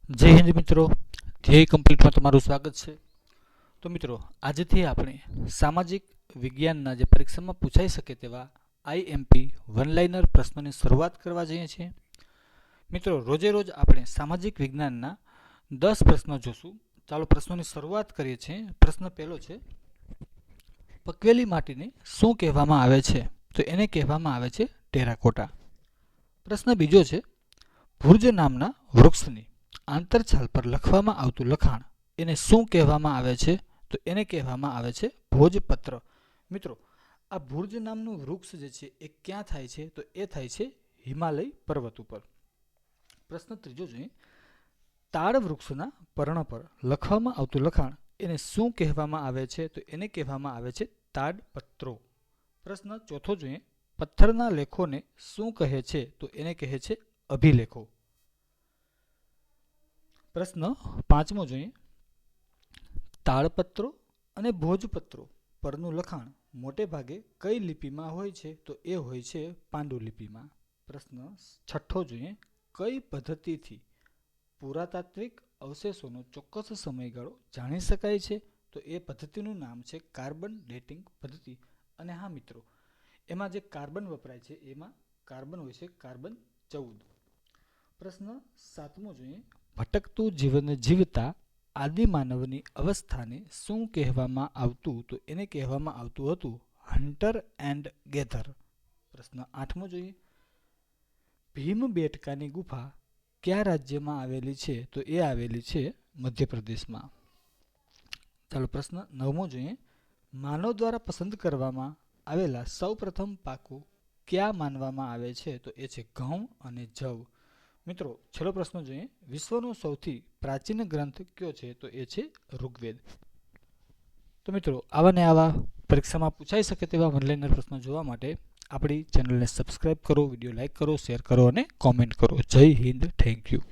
જય હિન્દ મિત્રો, ધ્યેય કમ્પ્લીટમાં તમારું સ્વાગત છે। તો મિત્રો, આજથી આપણે સામાજિક વિજ્ઞાનના જે પરીક્ષામાં પૂછાઈ શકે તેવા આઈએમપી વન લાઇનર પ્રશ્નોની શરૂઆત કરવા જઈએ છીએ। મિત્રો, રોજે રોજ આપણે સામાજિક વિજ્ઞાનના 10 પ્રશ્નો જોશું। ચાલો પ્રશ્નોની શરૂઆત કરીએ છીએ। પ્રશ્ન પહેલો છે, પકવેલી માટીને શું કહેવામાં આવે છે? તો એને કહેવામાં આવે છે ટેરાકોટા। પ્રશ્ન બીજો છે, ભુર્જ નામના વૃક્ષની આંતરછાલ પર લખવામાં આવતું લખાણ એને શું કહેવામાં આવે છે? તો એને કહેવામાં આવે છે ભોજપત્ર। મિત્રો, આ ભુર્જ નામનું વૃક્ષ જે છે એ ક્યાં થાય છે? તો એ થાય છે હિમાલય પર્વત ઉપર। પ્રશ્ન ત્રીજો જોઈએ, તાડ વૃક્ષના પર્ણ પર લખવામાં આવતું લખાણ એને શું કહેવામાં આવે છે? તો એને કહેવામાં આવે છે તાડપત્રો। પ્રશ્ન ચોથો જોઈએ, પથ્થરના લેખોને શું કહે છે? તો એને કહે છે અભિલેખો। પ્રશ્ન પાંચમો જોઈએ, તાડપત્રો અને ભોજપત્રો પરનું લખાણ મોટે ભાગે કઈ લિપિમાં હોય છે? તો એ હોય છે પાંડુલિપિમાં। પ્રશ્ન છઠ્ઠો જોઈએ, કઈ પદ્ધતિથી પુરાતાત્વિક અવશેષોનો ચોક્કસ સમયગાળો જાણી શકાય છે? તો એ પદ્ધતિનું નામ છે કાર્બન ડેટિંગ પદ્ધતિ। અને હા મિત્રો, એમાં જે કાર્બન વપરાય છે એમાં કાર્બન હોય છે કાર્બન 14। પ્રશ્ન સાતમો જોઈએ, ભટકતું જીવન જીવતા આદિમાનવની અવસ્થાને શું કહેવામાં આવતું? તો એને કહેવામાં આવતું હતું હન્ટર એન્ડ ગેધર। પ્રશ્ન આઠમો જોઈએ, ભીમબેટકાની ગુફા કયા રાજ્યમાં આવેલી છે? તો એ આવેલી છે મધ્યપ્રદેશમાં। ચાલો પ્રશ્ન નવમો જોઈએ, માનવ દ્વારા પસંદ કરવામાં આવેલા સૌપ્રથમ પાકો ક્યાં માનવામાં આવે છે? તો એ છે ઘઉં અને જવ। મિત્રો, છેલ્લો પ્રશ્ન જોઈએ, વિશ્વનો સૌથી પ્રાચીન ગ્રંથ કયો છે? તો એ છે ઋગ્વેદ। તો મિત્રો, આવા ને આવા પરીક્ષામાં પૂછાઈ શકે તેવા વનલાઇનર પ્રશ્નો જોવા માટે આપણી ચેનલને સબસ્ક્રાઇબ કરો, વિડીયો લાઇક કરો, શેર કરો અને કોમેન્ટ કરો। જય હિન્દ, થેન્ક યુ।